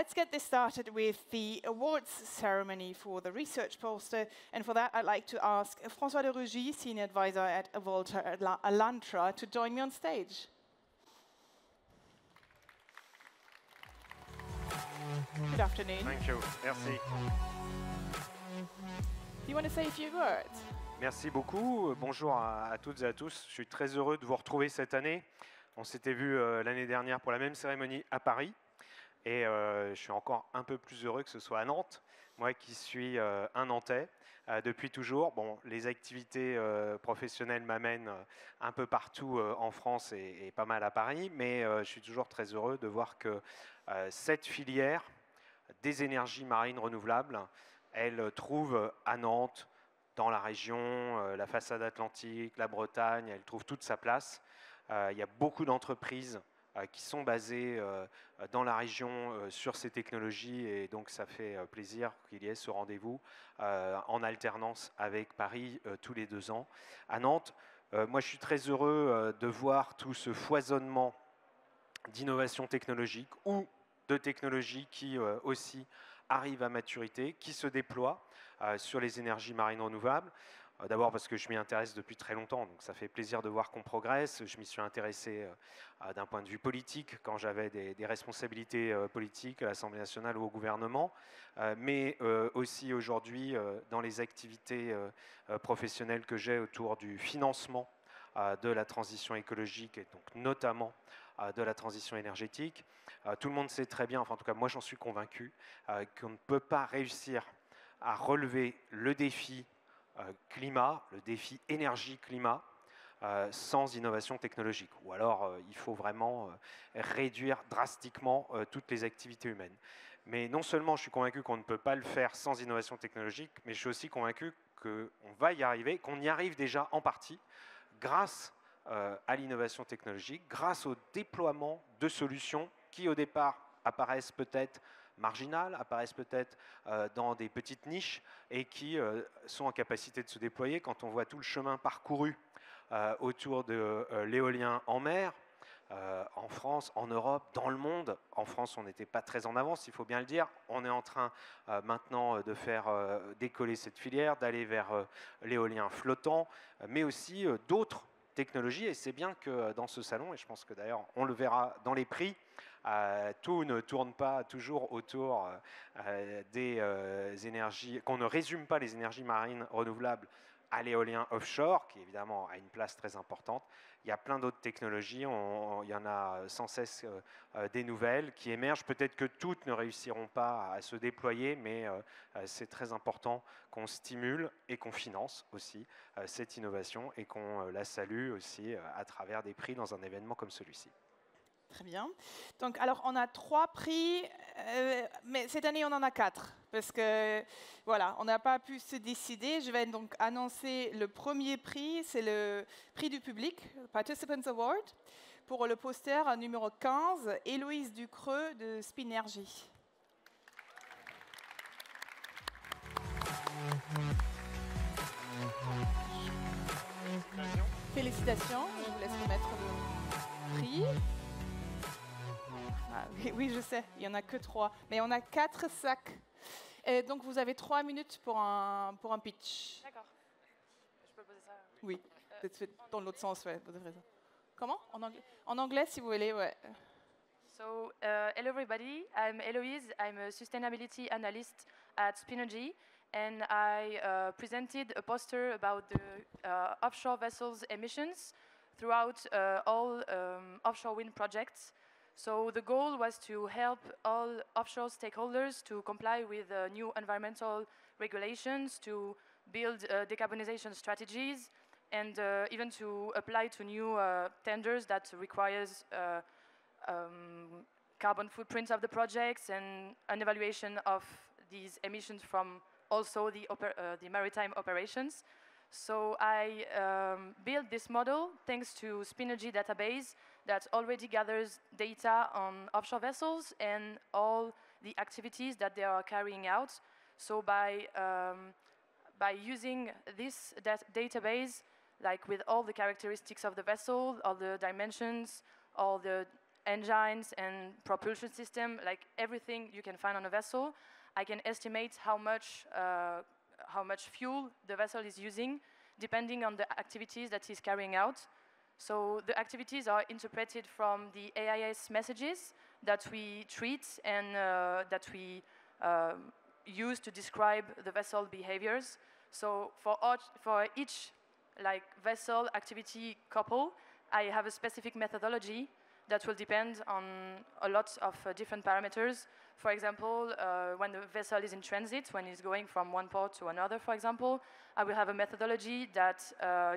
let's get this started with the awards ceremony for the research poster. And for that, I'd like to ask François de Rugy, Senior Advisor at Avolta Alantra, to join me on stage. Good afternoon. Thank you. Merci. Do you want to say a few words? Merci beaucoup. Bonjour à toutes et à tous. Je suis très heureux de vous retrouver cette année. On s'était vu l'année dernière pour la même cérémonie à Paris. Et je suis encore un peu plus heureux que ce soit à Nantes. Moi qui suis un Nantais depuis toujours. Bon, les activités professionnelles m'amènent un peu partout en France et pas mal à Paris. Mais je suis toujours très heureux de voir que cette filière des énergies marines renouvelables, elle trouve à Nantes, dans la région, la façade atlantique, la Bretagne, elle trouve toute sa place. Il y a beaucoup d'entreprises qui sont basées dans la région sur ces technologies et donc ça fait plaisir qu'il y ait ce rendez-vous en alternance avec Paris tous les 2 ans. À Nantes, moi je suis très heureux de voir tout ce foisonnement d'innovation technologique ou de technologies qui aussi arrivent à maturité, qui se déploient sur les énergies marines renouvelables. D'abord parce que je m'y intéresse depuis très longtemps, donc ça fait plaisir de voir qu'on progresse. Je m'y suis intéressé d'un point de vue politique quand j'avais des responsabilités politiques à l'Assemblée nationale ou au gouvernement, mais aussi aujourd'hui dans les activités professionnelles que j'ai autour du financement de la transition écologique et donc notamment de la transition énergétique. Tout le monde sait très bien, enfin en tout cas moi j'en suis convaincu, qu'on ne peut pas réussir à relever le défi climat, le défi énergie-climat, sans innovation technologique. Ou alors, il faut vraiment réduire drastiquement toutes les activités humaines. Mais non seulement je suis convaincu qu'on ne peut pas le faire sans innovation technologique, mais je suis aussi convaincu qu'on va y arriver, qu'on y arrive déjà en partie, grâce à l'innovation technologique, grâce au déploiement de solutions qui, au départ, apparaissent peut-être marginales, apparaissent peut-être dans des petites niches et qui sont en capacité de se déployer. Quand on voit tout le chemin parcouru autour de l'éolien en mer, en France, en Europe, dans le monde. En France, on n'était pas très en avance, il faut bien le dire. On est en train maintenant de faire décoller cette filière, d'aller vers l'éolien flottant, mais aussi d'autres technologies. Et c'est bien que dans ce salon, et je pense que d'ailleurs on le verra dans les prix, tout ne tourne pas toujours autour des énergies, qu'on ne résume pas les énergies marines renouvelables à l'éolien offshore, qui évidemment a une place très importante. Il y a plein d'autres technologies, il y en a sans cesse des nouvelles qui émergent. Peut-être que toutes ne réussiront pas à se déployer, mais c'est très important qu'on stimule et qu'on finance aussi cette innovation et qu'on la salue aussi à travers des prix dans un événement comme celui-ci. Très bien. Donc, alors, on a 3 prix, mais cette année, on en a 4. Parce que, voilà, on n'a pas pu se décider. Je vais donc annoncer le premier prix. C'est le prix du public, Participants Award, pour le poster numéro 15, Héloïse Ducreux de Spinergie. Félicitations. Je vous laisse remettre le prix. Ah, oui, je sais, il n'y en a que 3. Mais on a 4 sacs. Et donc, vous avez 3 minutes pour un pitch. D'accord. Je peux poser ça? Oui, dans l'autre sens, ouais, vous avez raison. Comment? En anglais, si vous voulez, ouais. So, hello everybody, I'm Eloise, I'm a sustainability analyst at Spinergy, and I presented a poster about the offshore vessels emissions throughout all offshore wind projects. So the goal was to help all offshore stakeholders to comply with new environmental regulations, to build decarbonization strategies, and even to apply to new tenders that requires carbon footprints of the projects and an evaluation of these emissions from also the maritime operations. So I built this model thanks to Spinergy database that already gathers data on offshore vessels and all the activities that they are carrying out. So by using this database, like with all the characteristics of the vessel, all the dimensions, all the engines and propulsion system, like everything you can find on a vessel. I can estimate how much fuel the vessel is using, depending on the activities that he's carrying out. So the activities are interpreted from the AIS messages that we treat and that we use to describe the vessel behaviors. So for each vessel activity couple, I have a specific methodology that will depend on a lot of different parameters. For example, when the vessel is in transit, when it's going from one port to another, for example, I will have a methodology that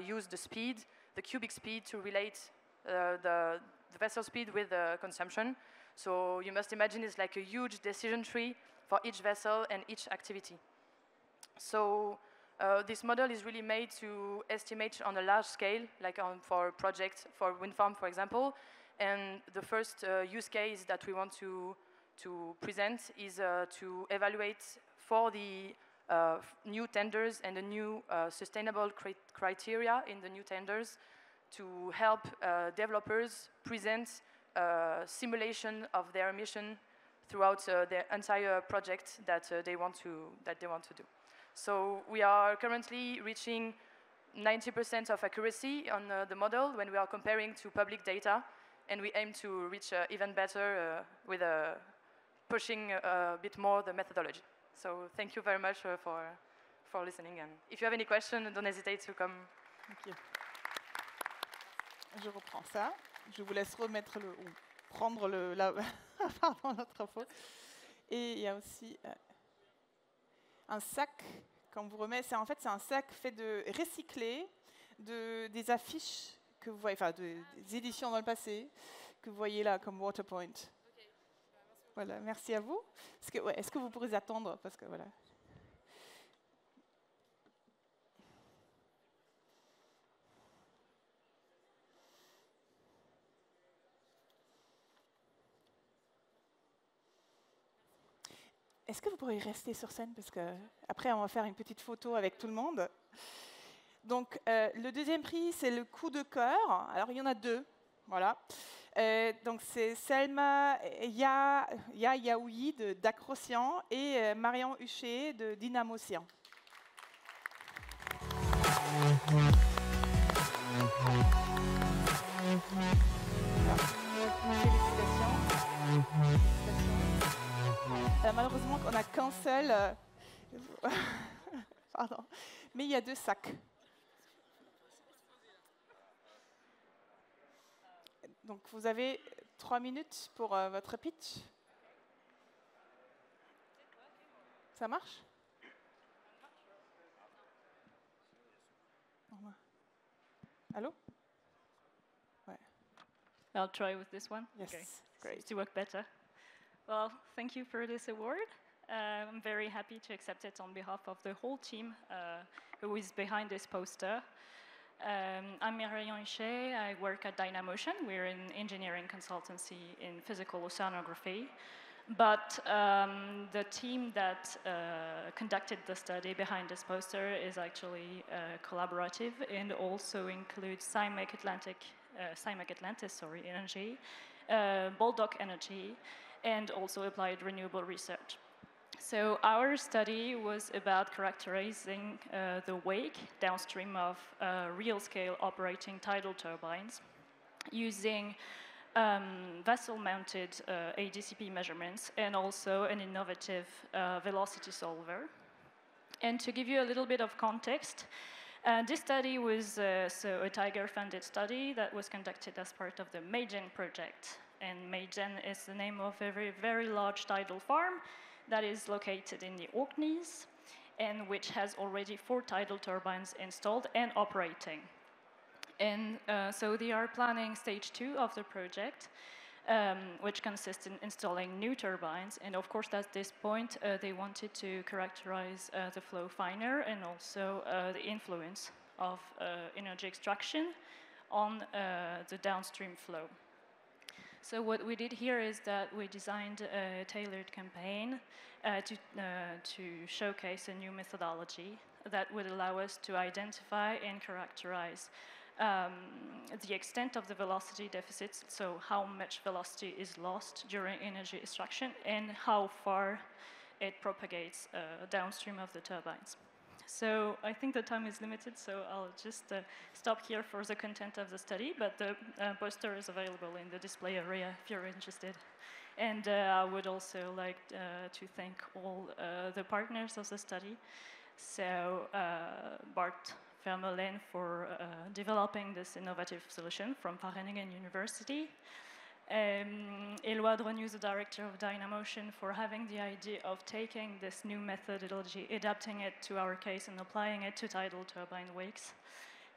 uses the speed, the cubic speed, to relate the vessel speed with the consumption. So you must imagine it's like a huge decision tree for each vessel and each activity. So this model is really made to estimate on a large scale, like for a project, for wind farm, for example. And the first use case that we want to present is to evaluate for the new tenders and the new sustainable criteria in the new tenders to help developers present simulation of their emission throughout their entire project that they want to do. So we are currently reaching 90% of accuracy on the model when we are comparing to public data, and we aim to reach even better with pushing a bit more the methodology. So thank you very much for listening, and if you have any questions, don't hesitate to come. Thank you. Je reprends ça. Je vous laisse remettre prendre pardon, notre faute. Et il y a aussi un sac qu'on vous remet. C'est un sac fait de recyclé des affiches que vous voyez, des éditions dans le passé que vous voyez là comme Waterpoint. Okay. Voilà, merci à vous. Est-ce que vous pourrez attendre parce que voilà. Est-ce que vous pourriez rester sur scène parce que après on va faire une petite photo avec tout le monde. Donc le deuxième prix c'est le coup de cœur. Alors il y en a deux, voilà. Donc c'est Selma Yaoui de d'Acrocyan et Marion Huchet de Dynamocyan. Félicitations. Malheureusement, on n'a qu'un seul. Pardon. Mais il y a deux sacs. Donc, vous avez 3 minutes pour votre pitch. Ça marche? Allô? Ouais. I'll try with this one. Yes, okay. Great. Seems to work better. Well, thank you for this award. I'm very happy to accept it on behalf of the whole team who is behind this poster. I'm Marion Huchet. I work at Dynamotion. We're an engineering consultancy in physical oceanography. But the team that conducted the study behind this poster is actually collaborative and also includes CIMEC Atlantis Energy, Baldock Energy, and also applied renewable research. So our study was about characterizing the wake downstream of real-scale operating tidal turbines using vessel-mounted ADCP measurements and also an innovative velocity solver. And to give you a little bit of context, this study was a Tiger-funded study that was conducted as part of the Maygen project. And Maygen is the name of a very, very large tidal farm that is located in the Orkneys and which has already 4 tidal turbines installed and operating. And so they are planning stage 2 of the project, which consists in installing new turbines. And of course, at this point, they wanted to characterize the flow finer and also the influence of energy extraction on the downstream flow. So what we did here is that we designed a tailored campaign to showcase a new methodology that would allow us to identify and characterize the extent of the velocity deficits, so how much velocity is lost during energy extraction, and how far it propagates downstream of the turbines. So I think the time is limited, so I'll just stop here for the content of the study, but the poster is available in the display area if you're interested. And I would also like to thank all the partners of the study. So Bart Vermeulen for developing this innovative solution from Wageningen University. Éloi Drognoux, the director of Dynamotion, for having the idea of taking this new methodology, adapting it to our case and applying it to tidal turbine wakes.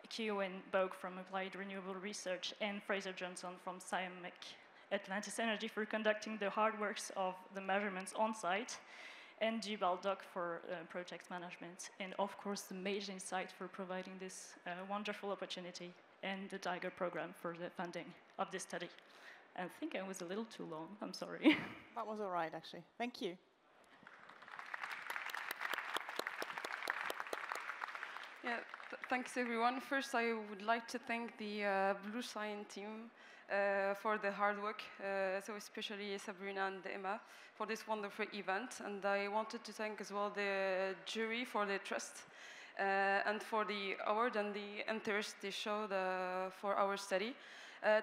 Kyowen Bogue from Applied Renewable Research, and Fraser Johnson from SIAMEC Atlantis Energy for conducting the hard works of the measurements on site, and G. Baldock for project management, and of course the Mage Insight for providing this wonderful opportunity, and the Tiger program for the funding of this study. I think I was a little too long, I'm sorry. That was all right, actually. Thank you. Yeah, thanks everyone. First, I would like to thank the Blue Sign team for the hard work, so especially Sabrina and Emma for this wonderful event. And I wanted to thank as well the jury for their trust and for the award and the interest they showed for our study.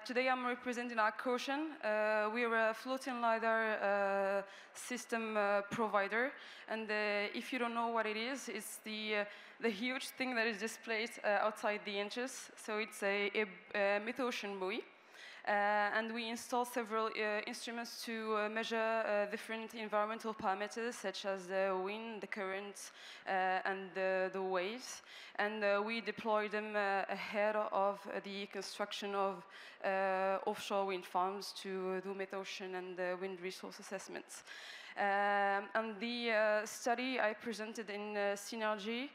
Today I'm representing our Caution. We're a floating LiDAR system provider, and if you don't know what it is, it's the huge thing that is displayed outside the entrance. So it's a mid-ocean buoy. And we install several instruments to measure different environmental parameters, such as the wind, the current, and the waves. And we deploy them ahead of the construction of offshore wind farms to do mid-ocean and wind resource assessments. And the study I presented in Synergy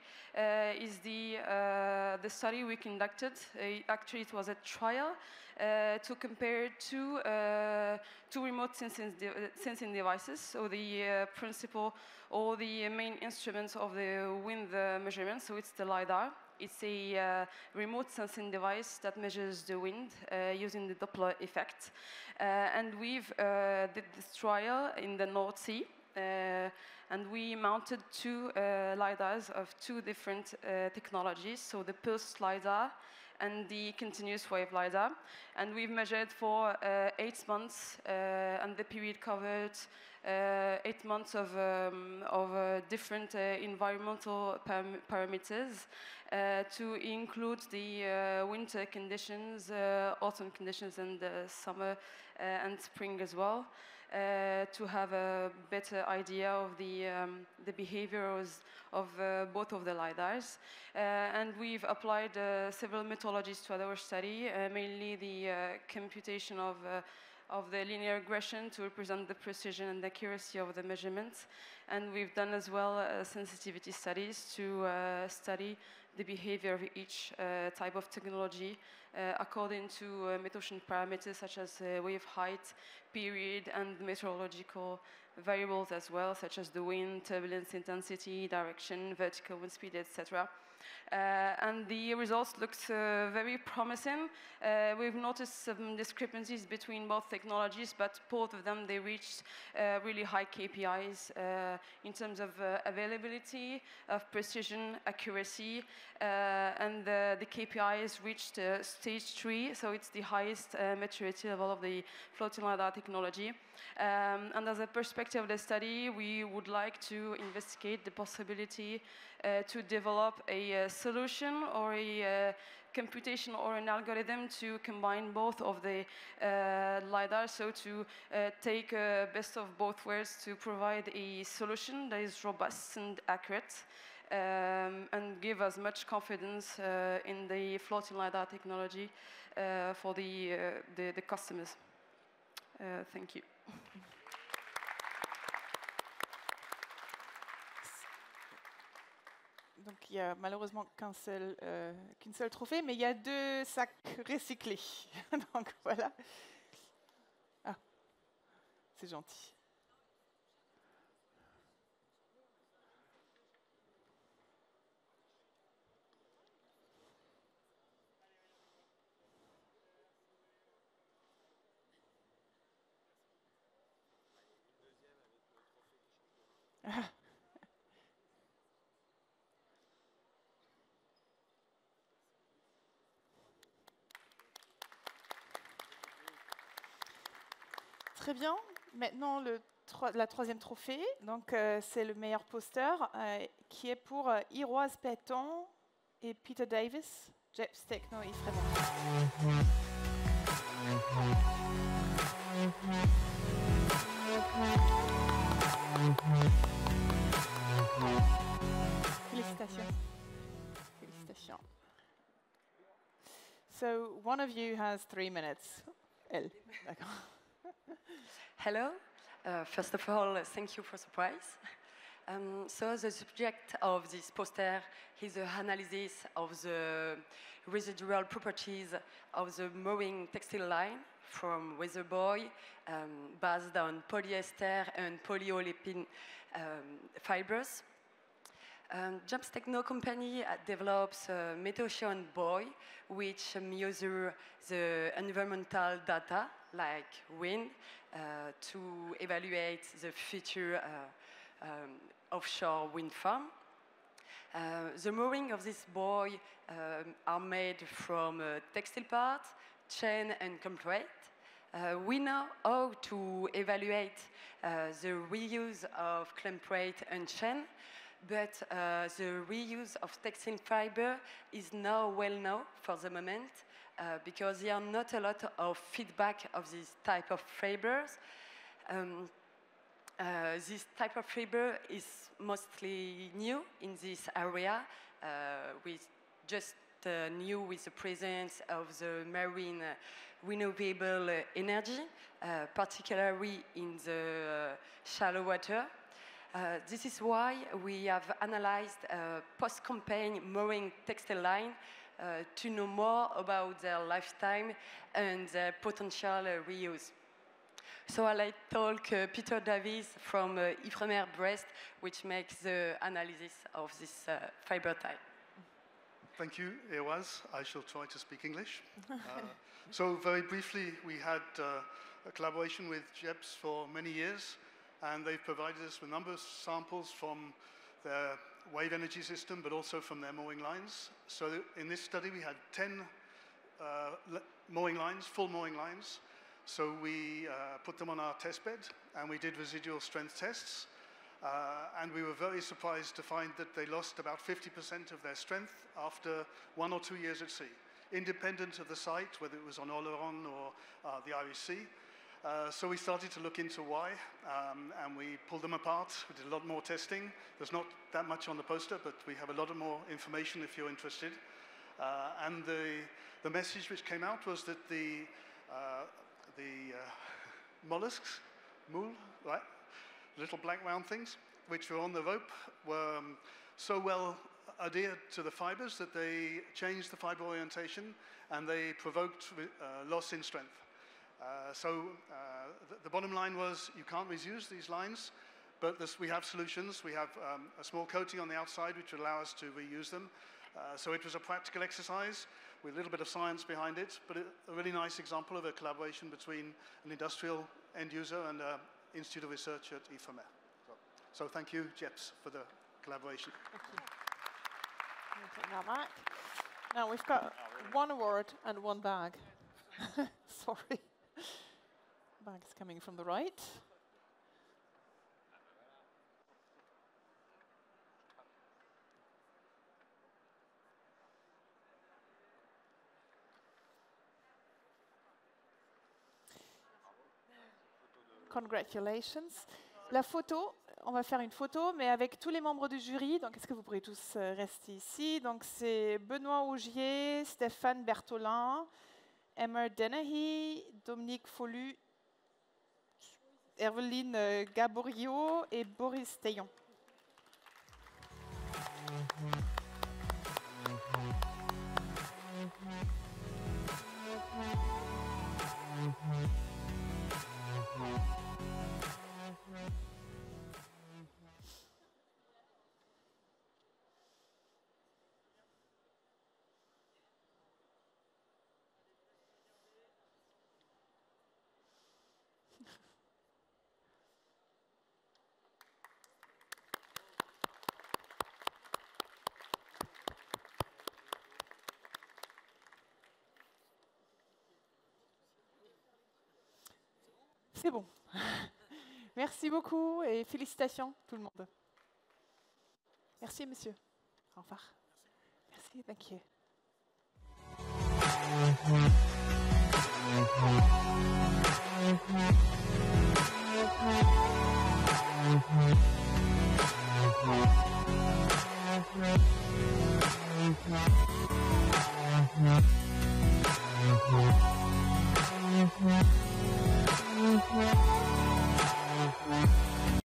is the study we conducted. Actually, it was a trial to compare two remote sensing devices. So the principal or the main instruments of the wind measurement. So it's the LiDAR. It's a remote sensing device that measures the wind using the Doppler effect. And we've did this trial in the North Sea. And we mounted two LiDARs of two different technologies. So the pulsed LiDAR and the continuous wave LiDAR. And we've measured for 8 months, and the period covered 8 months of different environmental parameters to include the winter conditions, autumn conditions, and summer and spring as well. To have a better idea of the behaviors of both of the LiDARs. And we've applied several methodologies to our study, mainly the computation of the linear regression to represent the precision and accuracy of the measurements. And we've done as well sensitivity studies to study the behavior of each type of technology according to mid-ocean parameters such as wave height, period, and meteorological variables as well, such as the wind, turbulence intensity, direction, vertical wind speed, etc. And the results look very promising. We've noticed some discrepancies between both technologies, but both of them, they reached really high KPIs in terms of availability, of precision, accuracy, and the KPIs reached stage 3, so it's the highest maturity level of the floating LiDAR technology. And as a perspective of the study, we would like to investigate the possibility to develop a solution or a computation or an algorithm to combine both of the LiDAR, so to take best of both worlds to provide a solution that is robust and accurate and give us much confidence in the floating LiDAR technology for the customers. Thank you. Donc il n'y a malheureusement qu'une seule trophée, mais il y a 2 sacs recyclés. Donc voilà. Ah, c'est gentil. Très bien. Maintenant, la troisième trophée, donc c'est le meilleur poster, qui est pour Iroise Péton et Peter Davis, Jeps Techno et Frédéric. Félicitations. Félicitations. So one of you has 3 minutes. Elle. D'accord. Hello. First of all, thank you for the prize. So the subject of this poster is the analysis of the residual properties of the mowing textile line from Weatherboy, based on polyester and polyolefin fibers. Jeps Techno company develops a Meteocean buoy, which measures the environmental data, like wind, to evaluate the future offshore wind farm. The mooring of this buoy are made from textile parts, chain and composite. We know how to evaluate the reuse of clamp-rate and chain, but the reuse of textile fiber is now well known for the moment because there are not a lot of feedback of this type of fibers. This type of fiber is mostly new in this area, with just new with the presence of the marine renewable energy, particularly in the shallow water. This is why we have analyzed post-campaign mooring textile line to know more about their lifetime and their potential reuse. So I'll talk Peter Davies from Ifremer Brest, which makes the analysis of this fiber type. Thank you, Ewas. I shall try to speak English. So very briefly, we had a collaboration with Jeps for many years, and they've provided us with a number of samples from their wave energy system, but also from their mooring lines. So in this study, we had 10 mooring lines, full mooring lines. So we put them on our test bed, and we did residual strength tests. And we were very surprised to find that they lost about 50% of their strength after 1 or 2 years at sea, independent of the site, whether it was on Oloron or the IRC. So we started to look into why, and we pulled them apart. We did a lot more testing. There's not that much on the poster, but we have a lot of more information if you're interested. And the message which came out was that the mollusks, moule, right? Little black round things, which were on the rope, were so well adhered to the fibers that they changed the fiber orientation and they provoked loss in strength. So the bottom line was you can't reuse these lines, but we have solutions. We have a small coating on the outside which would allow us to reuse them. So it was a practical exercise with a little bit of science behind it, but a really nice example of a collaboration between an industrial end user and an Institute of Research at Ifremer. So thank you, Jeps, for the collaboration. Thank you. I'm gonna take that back. Now we've got 1 award and 1 bag. Sorry. Bag's coming from the right. Congratulations. La photo, on va faire une photo, mais avec tous les membres du jury. Donc, est-ce que vous pourrez tous rester ici? Donc, c'est Benoît Augier, Stéphane Bertholin, Emma Dennehy, Dominique Follu, Herveline Gaborio et Boris Teillon. C'est bon. Merci beaucoup et félicitations tout le monde. Merci monsieur. Au revoir. Merci, thank you.